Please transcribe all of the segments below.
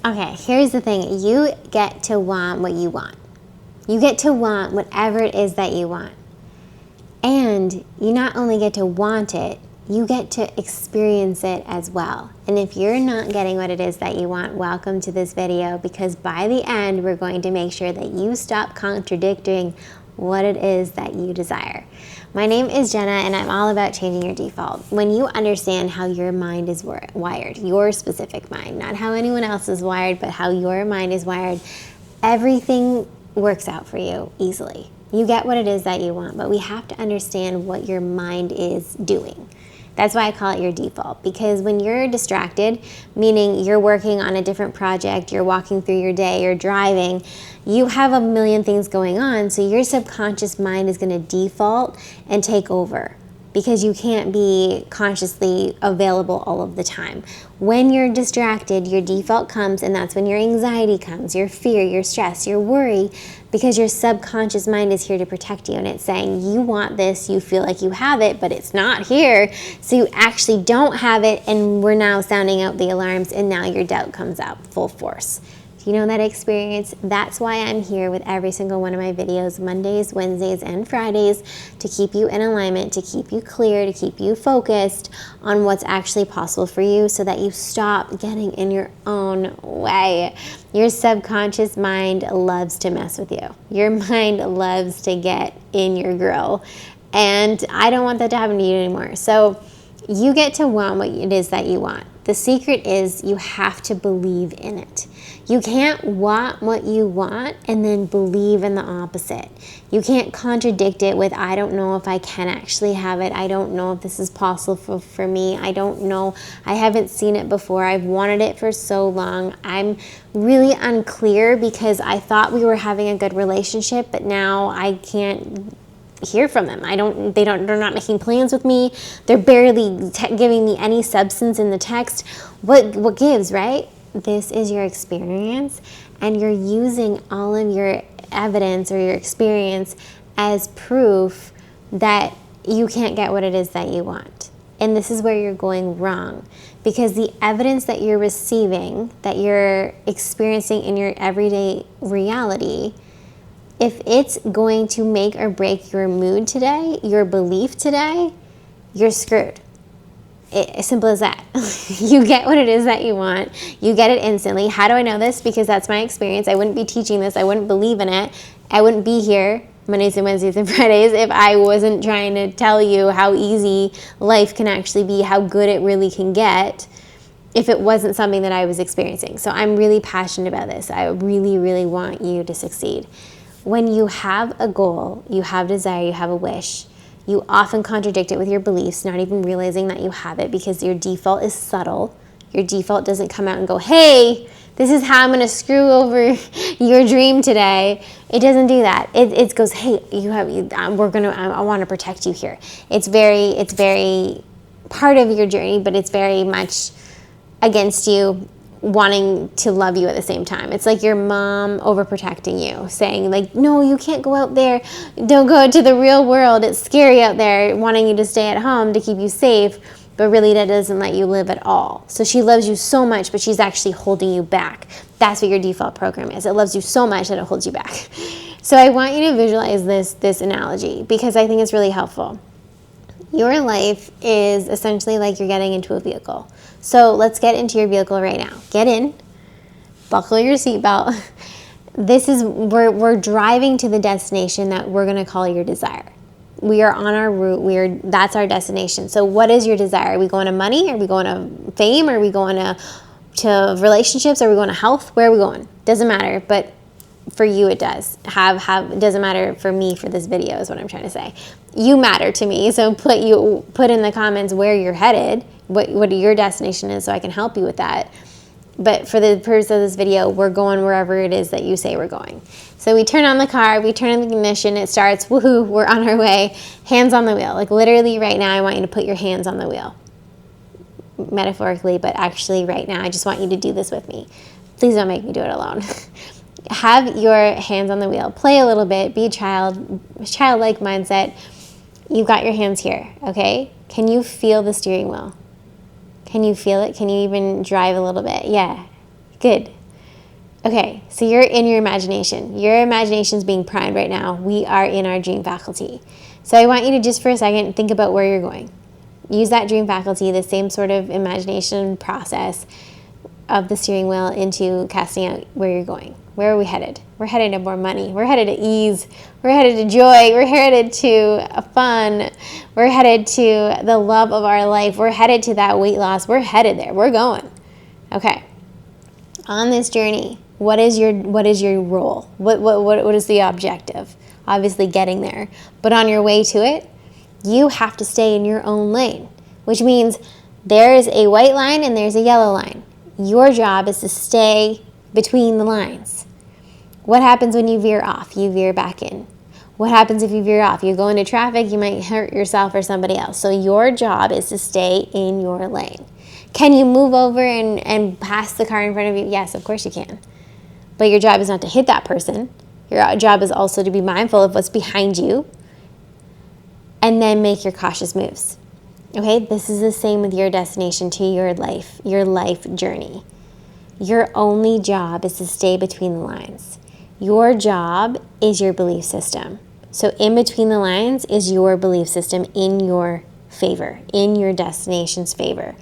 Okay, here's the thing. You get to want what you want. You get to want whatever it is that you want. And you not only get to want it, you get to experience it as well. And if you're not getting what it is that you want, welcome to this video, because by the end, we're going to make sure that you stop contradicting what it is that you desire. My name is Jenna, and I'm all about changing your default. When you understand how your mind is wired, your specific mind, not how anyone else is wired, but how your mind is wired, everything works out for you easily. You get what it is that you want, but we have to understand what your mind is doing. That's why I call it your default, because when you're distracted, meaning you're working on a different project, you're walking through your day, you're driving, you have a million things going on, so your subconscious mind is going to default and take over, because you can't be consciously available all of the time. When you're distracted, your default comes, and that's when your anxiety comes, your fear, your stress, your worry, because your subconscious mind is here to protect you, and it's saying you want this, you feel like you have it, but it's not here, so you actually don't have it, and we're now sounding out the alarms, and now your doubt comes out full force. Do you know that experience? That's why I'm here with every single one of my videos, Mondays, Wednesdays, and Fridays, to keep you in alignment, to keep you clear, to keep you focused on what's actually possible for you, so that you stop getting in your own way. Your subconscious mind loves to mess with you. Your mind loves to get in your grill, and I don't want that to happen to you anymore. So you get to want what it is that you want. The secret is you have to believe in it. You can't want what you want and then believe in the opposite. You can't contradict it with, I don't know if I can actually have it. I don't know if this is possible for me. I don't know. I haven't seen it before. I've wanted it for so long. I'm really unclear because I thought we were having a good relationship, but now I can't hear from them. They're not making plans with me. They're barely giving me any substance in the text. What gives, right? This is your experience, and you're using all of your evidence or your experience as proof that you can't get what it is that you want. And this is where you're going wrong, because the evidence that you're receiving, that you're experiencing in your everyday reality, if it's going to make or break your mood today, your belief today, you're screwed. As simple as that. You get what it is that you want. You get it instantly. How do I know this? Because that's my experience. I wouldn't be teaching this. I wouldn't believe in it. I wouldn't be here Mondays and Wednesdays and Fridays if I wasn't trying to tell you how easy life can actually be, how good it really can get, if it wasn't something that I was experiencing. So I'm really passionate about this. I really, really want you to succeed. When you have a goal, you have desire, you have a wish, you often contradict it with your beliefs, not even realizing that you have it, because your default is subtle. Your default doesn't come out and go, hey, this is how I'm going to screw over your dream today. It doesn't do that. It goes, hey, I want to protect you here. It's very part of your journey, but it's very much against you wanting to love you at the same time. It's like your mom overprotecting you, saying like, no, you can't go out there. Don't go to the real world. It's scary out there, wanting you to stay at home to keep you safe, but really that doesn't let you live at all. So she loves you so much, but she's actually holding you back. That's what your default program is. It loves you so much that it holds you back. So I want you to visualize this analogy, because I think it's really helpful. Your life is essentially like you're getting into a vehicle. So let's get into your vehicle right now. Get in, buckle your seatbelt. We're driving to the destination that we're going to call your desire. We are on our route. That's our destination. So what is your desire? Are we going to money? Are we going to fame? Are we going to relationships? Are we going to health? Where are we going? Doesn't matter, but for you it does. It doesn't matter for me for this video is what I'm trying to say. You matter to me, so put in the comments where you're headed, what your destination is, so I can help you with that. But for the purpose of this video, we're going wherever it is that you say we're going. So we turn on the car, we turn on the ignition, it starts, woohoo, we're on our way, hands on the wheel. Like literally right now, I want you to put your hands on the wheel. Metaphorically, but actually right now, I just want you to do this with me. Please don't make me do it alone. Have your hands on the wheel. Play a little bit, be childlike mindset. You've got your hands here, okay? Can you feel the steering wheel? Can you feel it? Can you even drive a little bit? Yeah, good. Okay, so you're in your imagination. Your imagination is being primed right now. We are in our dream faculty. So I want you to just for a second think about where you're going. Use that dream faculty, the same sort of imagination process of the steering wheel into casting out where you're going. Where are we headed? We're headed to more money. We're headed to ease. We're headed to joy. We're headed to fun. We're headed to the love of our life. We're headed to that weight loss. We're headed there. We're going. Okay. On this journey, what is your role? What is the objective? Obviously getting there. But on your way to it, you have to stay in your own lane, which means there is a white line and there's a yellow line. Your job is to stay between the lines. What happens when you veer off? You veer back in. What happens if you veer off? You go into traffic, you might hurt yourself or somebody else. So your job is to stay in your lane. Can you move over and pass the car in front of you? Yes, of course you can. But your job is not to hit that person. Your job is also to be mindful of what's behind you and then make your cautious moves. Okay, this is the same with your destination to your life journey. Your only job is to stay between the lines. Your job is your belief system. So in between the lines is your belief system in your favor, in your destination's favor.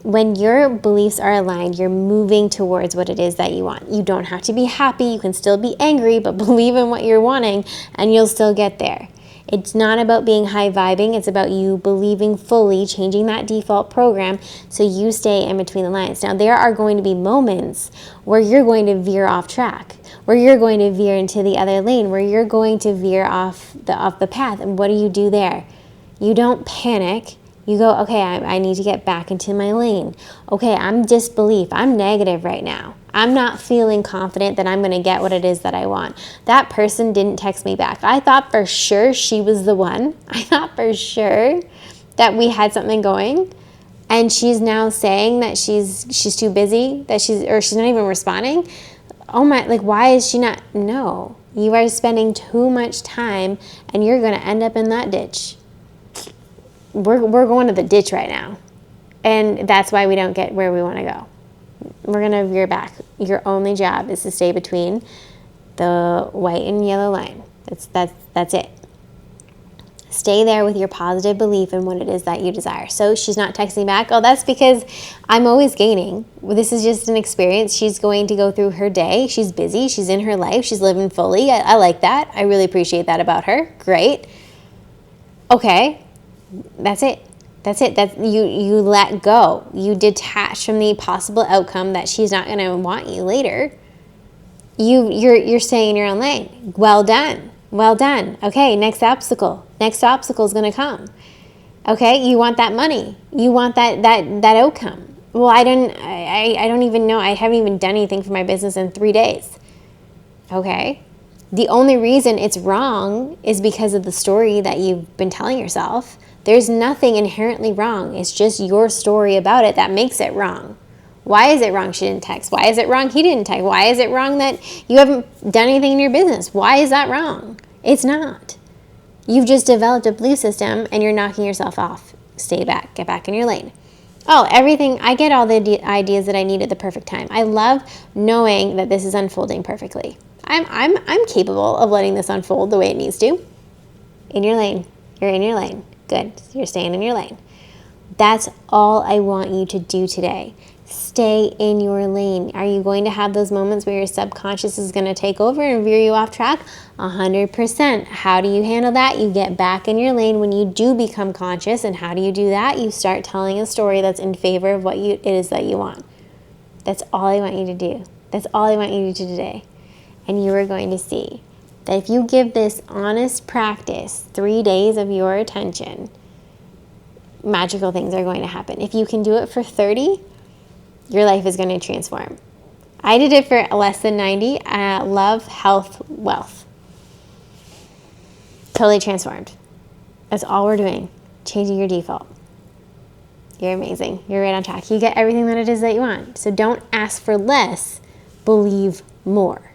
When your beliefs are aligned, you're moving towards what it is that you want. You don't have to be happy. You can still be angry, but believe in what you're wanting and you'll still get there. It's not about being high vibing. It's about you believing fully, changing that default program so you stay in between the lines. Now, there are going to be moments where you're going to veer off track, where you're going to veer into the other lane, where you're going to veer off the path. And what do you do there? You don't panic. You go, okay, I need to get back into my lane. Okay, I'm disbelief. I'm negative right now. I'm not feeling confident that I'm going to get what it is that I want. That person didn't text me back. I thought for sure she was the one. I thought for sure that we had something going. And she's now saying that she's too busy, that she's not even responding. Oh my, like, why is she not? No, you are spending too much time and you're going to end up in that ditch. We're going to the ditch right now. And that's why we don't get where we want to go. We're going to veer back. Your only job is to stay between the white and yellow line. That's it. Stay there with your positive belief in what it is that you desire. So she's not texting back. Oh, that's because I'm always gaining. This is just an experience. She's going to go through her day. She's busy. She's in her life. She's living fully. I like that. I really appreciate that about her. Great. Okay. That's it. You let go. You detach from the possible outcome that she's not going to want you later. You're staying in your own lane. Well done. Okay, next obstacle. Next obstacle is going to come. Okay, you want that money. You want that outcome. Well, I don't even know. I haven't even done anything for my business in 3 days. Okay. The only reason it's wrong is because of the story that you've been telling yourself. There's nothing inherently wrong. It's just your story about it that makes it wrong. Why is it wrong she didn't text? Why is it wrong he didn't text? Why is it wrong that you haven't done anything in your business? Why is that wrong? It's not. You've just developed a belief system and you're knocking yourself off. Stay back. Get back in your lane. Oh, everything. I get all the ideas that I need at the perfect time. I love knowing that this is unfolding perfectly. I'm capable of letting this unfold the way it needs to. In your lane. You're in your lane. Good. You're staying in your lane. That's all I want you to do today. Stay in your lane. Are you going to have those moments where your subconscious is going to take over and veer you off track? 100%. How do you handle that? You get back in your lane when you do become conscious. And how do you do that? You start telling a story that's in favor of what it is that you want. That's all I want you to do. That's all I want you to do today. And you are going to see that if you give this honest practice 3 days of your attention, magical things are going to happen. If you can do it for 30, your life is going to transform. I did it for less than 90. Love, health, wealth. Totally transformed. That's all we're doing. Changing your default. You're amazing. You're right on track. You get everything that it is that you want. So don't ask for less. Believe more.